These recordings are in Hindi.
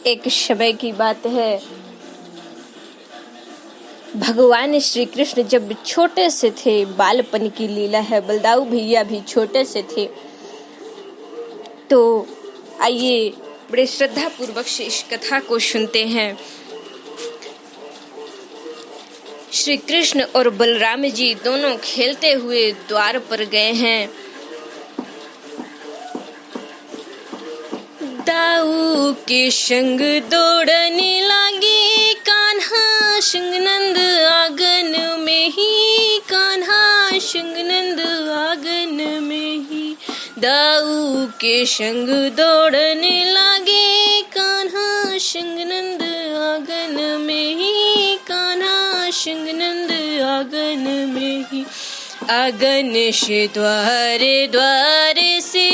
एक समय की बात है, भगवान श्री कृष्ण जब छोटे से थे, बालपन की लीला है, बलदाऊ भैया भी छोटे से थे। तो आइए बड़े श्रद्धा पूर्वक से इस कथा को सुनते हैं। श्री कृष्ण और बलराम जी दोनों खेलते हुए द्वार पर गए हैं। दाऊ के संग दौड़ने लगे कान्हा संगनंद आंगन में ही, कान्हा संगनंद आंगन में ही। दाऊ के संग दौड़ने लगे कान्हा संगनंद आंगन में ही, कान्हा संगनंद आंगन में ही। आंगन से द्वारे द्वारे से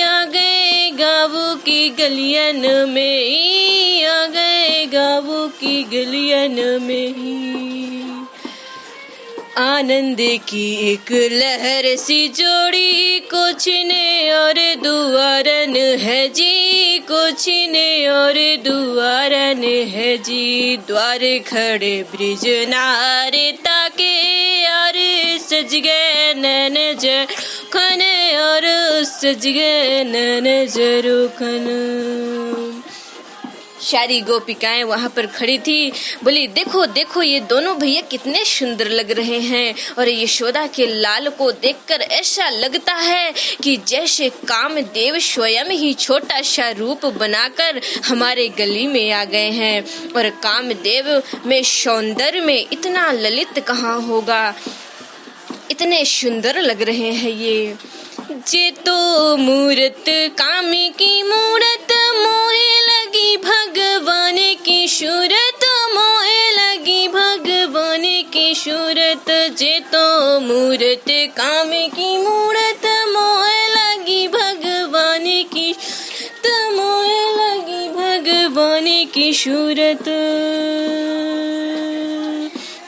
आ गए गाँव की गलियन में ही, आ गए गाँव की गलियन में ही। आनंद की एक लहर सी जोड़ी, कुछ ने और दुआरन है जी, कुछ ने और दुआरन है जी। द्वार खड़े ब्रिज नारे ताके और सज गए नैन जरुखन, और सज गए नैन जरुखन। सारी गोपिकाएं वहां पर खड़ी थी, बोली देखो देखो ये दोनों भैया कितने सुंदर लग रहे हैं। और यशोदा के लाल को देखकर ऐसा लगता है कि जैसे कामदेव स्वयं ही छोटा सा रूप बनाकर हमारे गली में आ गए हैं। और कामदेव में सौंदर्य में इतना ललित कहाँ होगा, इतने सुंदर लग रहे हैं ये। जे तो मूरत कामी की मूरत, मोहे लगी भगवान की सूरत, मोहे लगी भगवान की सूरत। जे तो मूरत कामी की मूरत, मोहे लगी भगवान की सूरत, मोहे लगी भगवान की सूरत।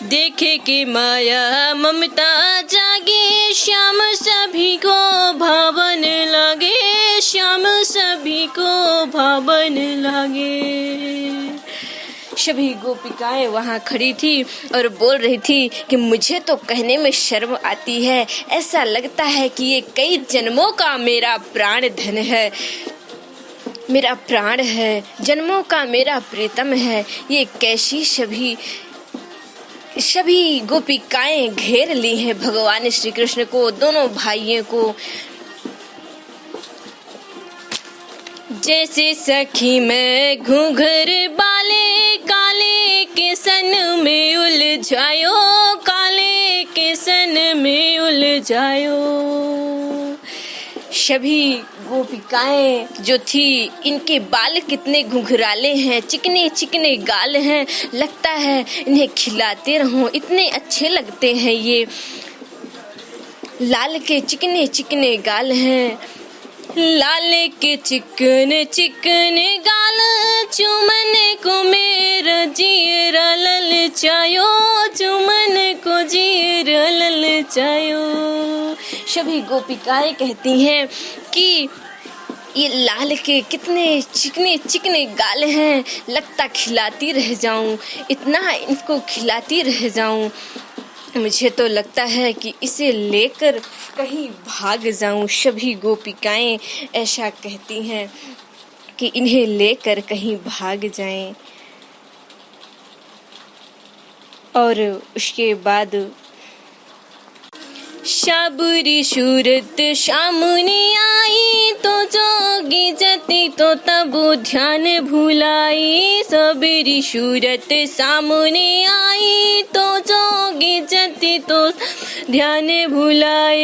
देखे के माया ममता जागे, श्याम सभी को भावन लगे, श्याम सभी को भावन लगे। सभी गोपिकाएं वहां खड़ी थी और बोल रही थी कि मुझे तो कहने में शर्म आती है, ऐसा लगता है कि ये कई जन्मों का मेरा प्राण धन है, मेरा प्राण है, जन्मों का मेरा प्रीतम है। ये कैसी सभी गोपिकाएं घेर ली हैं भगवान श्री कृष्ण को, दोनों भाइयों को। जैसे सखी मैं घूंघर बाले, काले के सन में उलझायो, काले के सन में उलझायो। सभी गोपिकाएं जो थी, इनके बाल कितने घुंघराले हैं, चिकने चिकने गाल हैं, लगता है इन्हें खिलाते रहूं, इतने अच्छे लगते हैं ये। लाल के चिकने चिकने गाल हैं, लाल के चिकने चिकने गाल, चुमन को मेरा जीरा ललचायो, चुमन को जीरा ललचायो। सभी गोपिकाएं कहती हैं कि ये लाल के कितने चिकने चिकने गाल हैं, लगता खिलाती रह जाऊं, इतना इनको खिलाती रह जाऊं। मुझे तो लगता है कि इसे लेकर कहीं भाग जाऊं। सभी गोपिकाएं ऐसा कहती हैं कि इन्हें लेकर कहीं भाग जाएं। और उसके बाद शाबुरी सूरत सामने आई, तो जोगी जती तो तब ध्यान भुलाई। सबरी सूरत सामने आई, तो जोगी जती तो ध्यान भुलाई।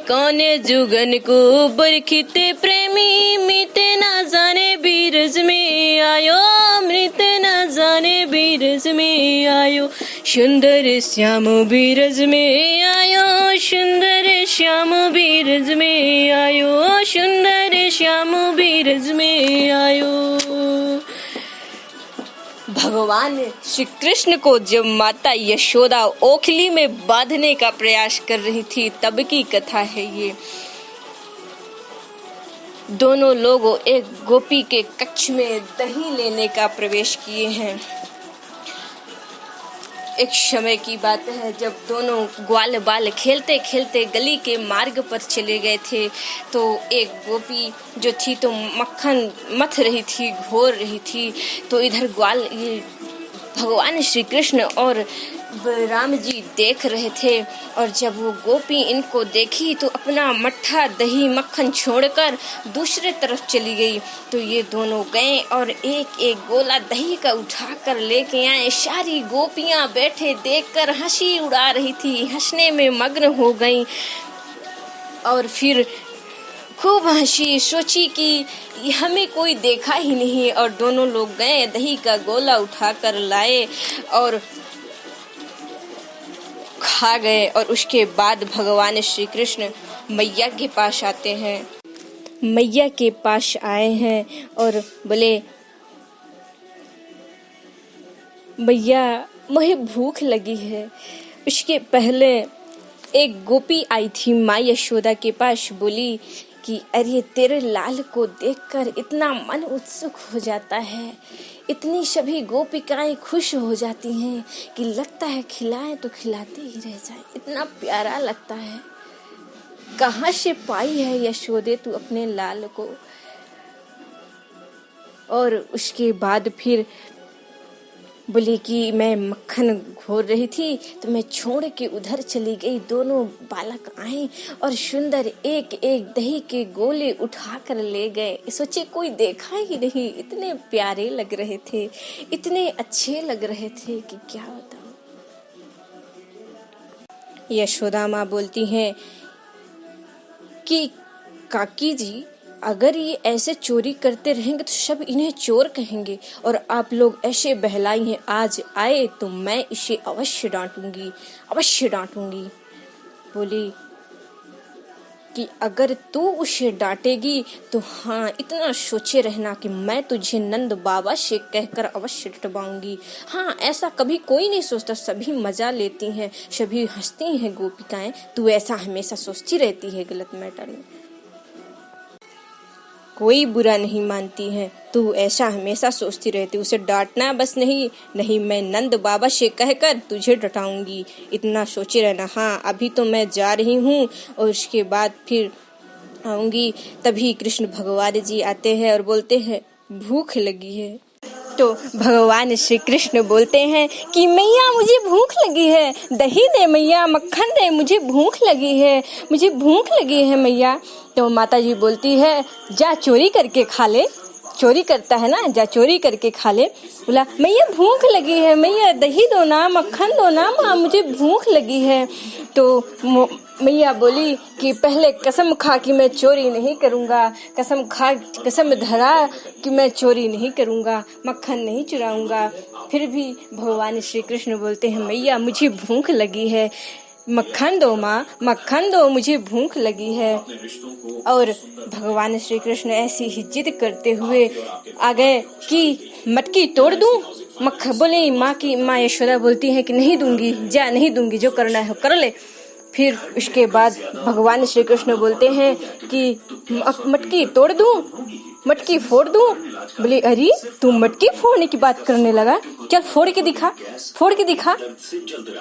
कौन जुगन को बरखिते प्रेमी, मित न जाने बीरज में आयो, मृत न जाने बीरज में आयो। सुंदर श्याम बीरज में आयो, सुंदर श्याम बीरज में आयो, सुंदर श्याम बीरज में आयो। भगवान श्री कृष्ण को जब माता यशोदा ओखली में बांधने का प्रयास कर रही थी, तब की कथा है ये। दोनों लोग एक गोपी के कक्ष में दही लेने का प्रवेश किए हैं। एक समय की बात है जब दोनों ग्वाल बाल खेलते खेलते गली के मार्ग पर चले गए थे, तो एक गोपी जो थी तो मक्खन मथ रही थी, घोर रही थी। तो इधर ये भगवान श्री कृष्ण और राम जी देख रहे थे, और जब वो गोपी इनको देखी तो अपना मट्ठा दही मक्खन छोड़कर दूसरे तरफ चली गई। तो ये दोनों गए और एक एक गोला दही का उठाकर लेके आए। सारी गोपियां बैठे देखकर हंसी उड़ा रही थी, हंसने में मग्न हो गईं। और फिर खूब हंसी, सोची कि हमें कोई देखा ही नहीं। और दोनों लोग गए, दही का गोला उठाकर लाए और खा गए। और उसके बाद भगवान श्री कृष्ण मैया के पास आते हैं। मैया के पास आए हैं और बोले, मैया मुझे भूख लगी है। उसके पहले एक गोपी आई थी माँ यशोदा के पास, बोली कि अरे तेरे लाल को देखकर इतना मन उत्सुक हो जाता है, इतनी सभी गोपिकाएं खुश हो जाती हैं कि लगता है खिलाएं तो खिलाते ही रह जाए, इतना प्यारा लगता है। कहाँ से पाई है यशोदे तू अपने लाल को? और उसके बाद फिर बोली कि मैं मक्खन घोर रही थी तो मैं छोड़ के उधर चली गई। दोनों बालक आए और सुंदर एक एक दही के गोले उठा कर ले गए। सोचे कोई देखा ही नहीं, इतने प्यारे लग रहे थे, इतने अच्छे लग रहे थे कि क्या बताऊं। यशोदा माँ बोलती हैं कि काकी जी, अगर ये ऐसे चोरी करते रहेंगे तो सब इन्हें चोर कहेंगे, और आप लोग ऐसे बहलाई हैं, आज आए तो मैं इसे अवश्य डांटूंगी, अवश्य डांटूंगी। बोली कि अगर तू उसे डांटेगी तो हाँ, इतना सोचे रहना कि मैं तुझे नंद बाबा से कहकर अवश्य डटवाऊंगी। हाँ, ऐसा कभी कोई नहीं सोचता, सभी मजा लेती हैं, सभी हंसती हैं गोपिकाएं, तू ऐसा हमेशा सोचती रहती है गलत मैटर में, कोई बुरा नहीं मानती है, तू ऐसा हमेशा सोचती रहती। उसे डांटना बस नहीं, मैं नंद बाबा से कहकर तुझे डटाऊंगी, इतना सोचे रहना। हाँ, अभी तो मैं जा रही हूँ और उसके बाद फिर आऊंगी। तभी कृष्ण भगवान जी आते हैं और बोलते हैं भूख लगी है। तो भगवान श्री कृष्ण बोलते हैं कि मैया मुझे भूख लगी है, दही दे मैया, मक्खन दे, मुझे भूख लगी है, मुझे भूख लगी है मैया। तो माता जी बोलती है जा चोरी करके खा ले, चोरी करता है ना, जा चोरी करके खा ले। बोला मैया भूख लगी है, मैया दही दो ना, मक्खन दो ना माँ, मुझे भूख लगी है। तो मैया बोली कि पहले कसम खा कि मैं चोरी नहीं करूँगा, कसम धरा कि मैं चोरी नहीं करूँगा, मक्खन नहीं चुराऊँगा। फिर भी भगवान श्री कृष्ण बोलते हैं मैया मुझे भूख लगी है, मक्खन दो माँ, मक्खन दो, मुझे भूख लगी है। और भगवान श्री कृष्ण ऐसी ही जिद करते हुए आ गए कि मटकी तोड़ दूं। बोले माँ यशोदा बोलती है कि नहीं दूंगी, जा नहीं दूंगी, जो करना है कर ले। फिर उसके बाद भगवान श्री कृष्ण बोलते हैं कि मटकी तोड़ दूं, मटकी फोड़ दूं। बोले अरे तू मटकी फोड़ने की बात करने लगा, चल फोड़ के दिखा, फोड़ के दिखा।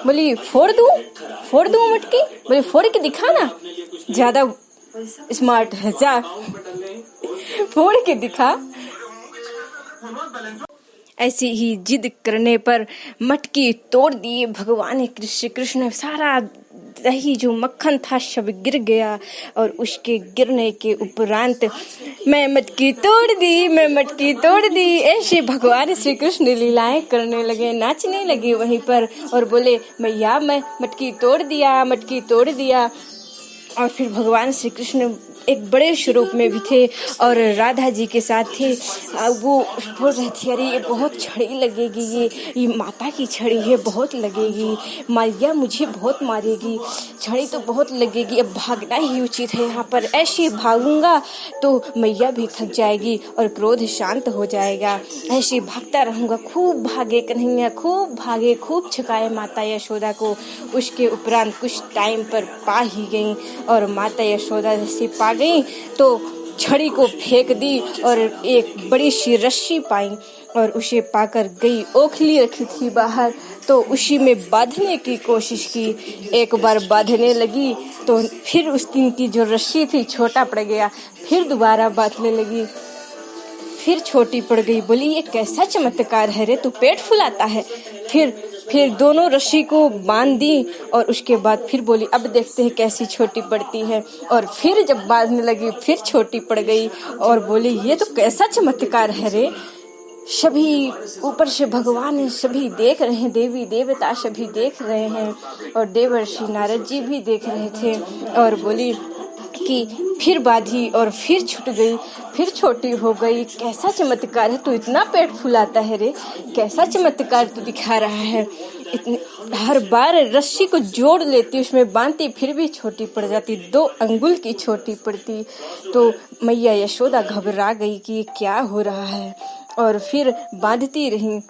बोली फोड़ दूं मटकी। बोले फोड़ के दिखा ना, ज्यादा स्मार्ट है, जा फोड़ के दिखा। ऐसी ही जिद करने पर मटकी तोड़ दिए भगवान श्री कृष्ण। सारा दही जो मक्खन था सब गिर गया, और उसके गिरने के उपरांत मैं मटकी तोड़ दी, ऐसे भगवान श्री कृष्ण लीलाएं करने लगे, नाचने लगे वहीं पर, और बोले मैया मैं मटकी तोड़ दिया। और फिर भगवान श्री कृष्ण एक बड़े स्वरूप में भी थे और राधा जी के साथ थे। वो बोल रहे थे अरे ये बहुत छड़ी लगेगी, ये माता की छड़ी है, बहुत लगेगी, मैया मुझे बहुत मारेगी, छड़ी तो बहुत लगेगी, अब भागना ही उचित है यहाँ पर, ऐसे भागूंगा तो मैया भी थक जाएगी और क्रोध शांत हो जाएगा, ऐसे भागता रहूँगा। खूब भागे कन्हैया, खूब छकाए माता यशोदा को। उसके उपरांत कुछ टाइम पर पा ही गई और माता यशोदा से पा गई तो छड़ी को फेंक दी और एक बड़ी सी रस्सी पाई और उसे पाकर गई। ओखली रखी थी बाहर तो उसी में बांधने की कोशिश की। एक बार बांधने लगी तो फिर उस दिन की जो रस्सी थी छोटा पड़ गया। फिर दोबारा बांधने लगी, फिर छोटी पड़ गई। बोली ये कैसा चमत्कार है रे, तू पेट फुलाता है। फिर दोनों रस्सी को बांध दी और उसके बाद फिर बोली अब देखते हैं कैसी छोटी पड़ती है। और फिर जब बांधने लगी फिर छोटी पड़ गई और बोली ये तो कैसा चमत्कार है रे। सभी ऊपर से भगवान सभी देख रहे हैं, देवी देवता सभी देख रहे हैं और देवर्षि नारद जी भी देख रहे थे। और बोली कि फिर बांधी और फिर छूट गई, फिर छोटी हो गई। कैसा चमत्कार है, तू इतना पेट फुलाता है रे, कैसा चमत्कार तू दिखा रहा है। हर बार रस्सी को जोड़ लेती, उसमें बांधती, फिर भी छोटी पड़ जाती, 2 अंगुल की छोटी पड़ती। तो मैया यशोदा घबरा गई कि ये क्या हो रहा है और फिर बांधती रही।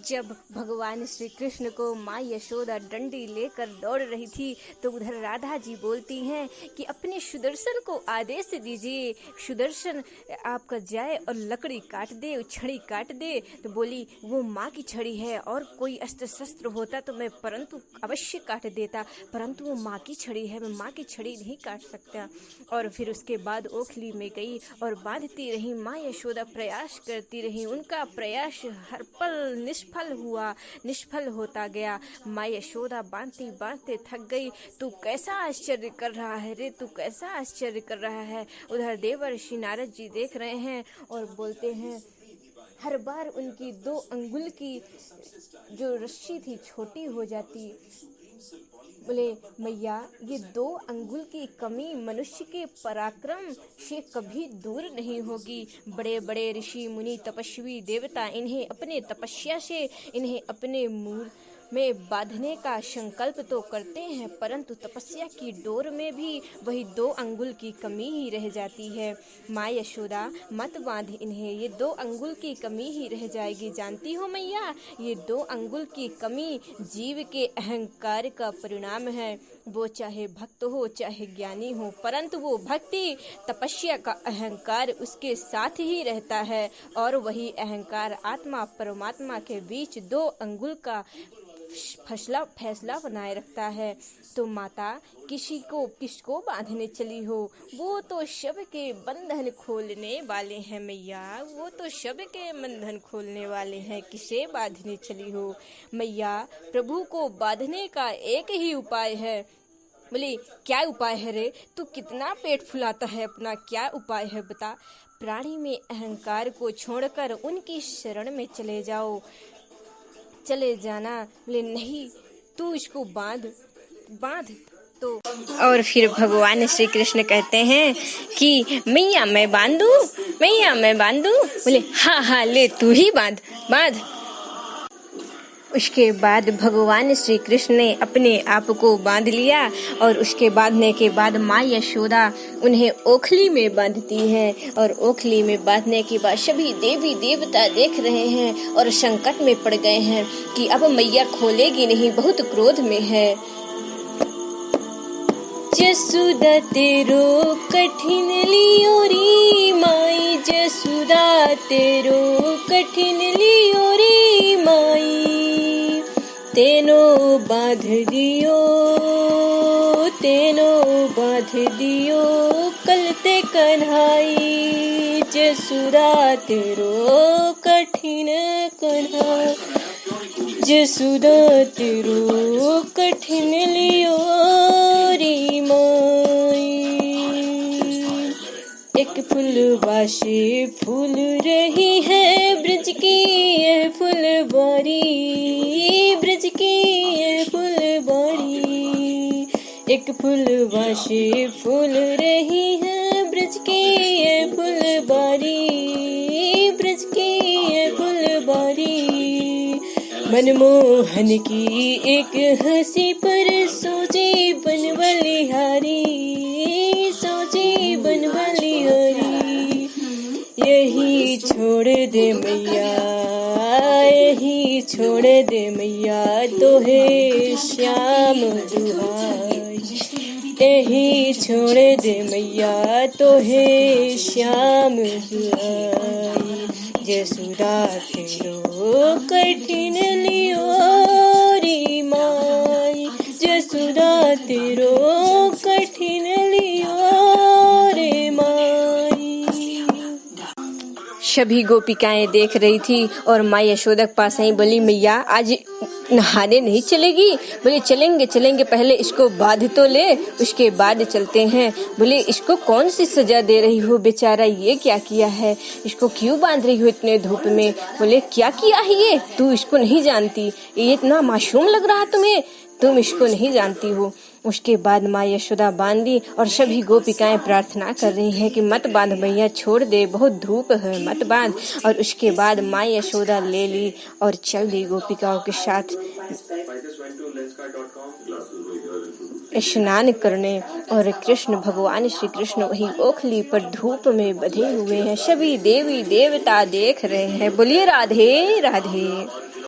जब भगवान श्री कृष्ण को माँ यशोदा डंडी लेकर दौड़ रही थी तो उधर राधा जी बोलती हैं कि अपने सुदर्शन को आदेश दीजिए, सुदर्शन आपका जाए और लकड़ी काट दे, छड़ी काट दे। तो बोली वो माँ की छड़ी है और कोई अस्त्र शस्त्र होता तो मैं परंतु अवश्य काट देता, परंतु वो माँ की छड़ी है, मैं माँ की छड़ी नहीं काट सकता। और फिर उसके बाद ओखली में गई और बांधती रही। माँ यशोदा प्रयास करती रही, उनका प्रयास हर पल निष्फल होता गया। माँ यशोदा बांधते बांधते थक गई। तू कैसा आश्चर्य कर रहा है रे, तू कैसा आश्चर्य कर रहा है। उधर देवर्षि नारद जी देख रहे हैं और बोलते हैं हर बार उनकी 2 अंगुल की जो रस्सी थी छोटी हो जाती। बोले मैया ये 2 अंगुल की कमी मनुष्य के पराक्रम से कभी दूर नहीं होगी। बड़े बड़े ऋषि मुनि तपस्वी देवता इन्हें अपने तपस्या से इन्हें अपने मूल में बांधने का संकल्प तो करते हैं, परंतु तपस्या की डोर में भी वही 2 अंगुल की कमी ही रह जाती है। माँ यशोदा मत बांध इन्हें, ये 2 अंगुल की कमी ही रह जाएगी। जानती हो मैया ये 2 अंगुल की कमी जीव के अहंकार का परिणाम है। वो चाहे भक्त हो चाहे ज्ञानी हो, परंतु वो भक्ति तपस्या का अहंकार उसके साथ ही रहता है और वही अहंकार आत्मा परमात्मा के बीच 2 अंगुल का फैसला बनाए रखता है। तो माता किसको बांधने चली हो, वो तो सबके बंधन खोलने वाले हैं मैया, वो तो सबके बंधन खोलने वाले हैं, किसे बांधने चली हो मैया। प्रभु को बांधने का एक ही उपाय है। बोली क्या उपाय है रे, तू कितना पेट फुलाता है अपना, क्या उपाय है बता। प्राणी में अहंकार को छोड़कर उनकी शरण में चले जाना। बोले नहीं तू इसको बांध। तो और फिर भगवान श्री कृष्ण कहते हैं कि मैया मैं बांधू। बोले हाँ ले तू ही बांध। उसके बाद भगवान श्री कृष्ण ने अपने आप को बांध लिया और उसके बांधने के बाद माँ यशोदा उन्हें ओखली में बांधती है और ओखली में बांधने के बाद सभी देवी देवता देख रहे हैं और संकट में पड़ गए हैं कि अब मैया खोलेगी नहीं, बहुत क्रोध में है। जसुदा तेरो कठिन लियो री माई, जसुदा तेरो कठिन लियो री माई, तेनो बांध दियो कलते कन्हाई, जसुदा तेरो कठिन कन्हाई, जसुदा तेरो कठिन लियो री माई। एक फूलवासी फूल रही है ब्रज की ये फुलवारी, ब्रज की ये फुलवारी। एक फूलवासी फूल रही है ब्रज की ये फुलवारी, ब्रज की ये फुलवारी। मनमोहन की एक हंसी पर सोची बन बलिहारी, सोची बन बलिहारी। यही छोड़ दे मैया, यही छोड़ दे मैया, तोहे श्याम दुहाई, ते ही छोड़ दे मैया तो हे श्याम हुआई, जसुदा तेरो कठिन लियो री माई, जसुदा तेरो कठिन लियो रे माई। सभी गोपिकाएं देख रही थी और माँ यशोदा के पास आई, बोली मैया आज नहाने नहीं चलेगी? बोले चलेंगे चलेंगे, पहले इसको बांध तो ले, उसके बाद चलते हैं। बोले इसको कौन सी सजा दे रही हो, बेचारा ये क्या किया है, इसको क्यों बांध रही हो इतने धूप में? बोले क्या किया है ये, तू इसको नहीं जानती, ये इतना मासूम लग रहा तुम्हें, तुम इसको नहीं जानती हो। उसके बाद माँ यशोदा बांधी और सभी गोपिकाएं प्रार्थना कर रही हैं कि मत बांध मैया, छोड़ दे, बहुत धूप है, मत बांध। और उसके बाद माँ यशोदा ले ली और चल दी गोपिकाओं के साथ स्नान करने। और कृष्ण भगवान श्री कृष्ण वही ओखली पर धूप में बंधे हुए हैं, सभी देवी देवता देख रहे हैं। बोलिए राधे राधे।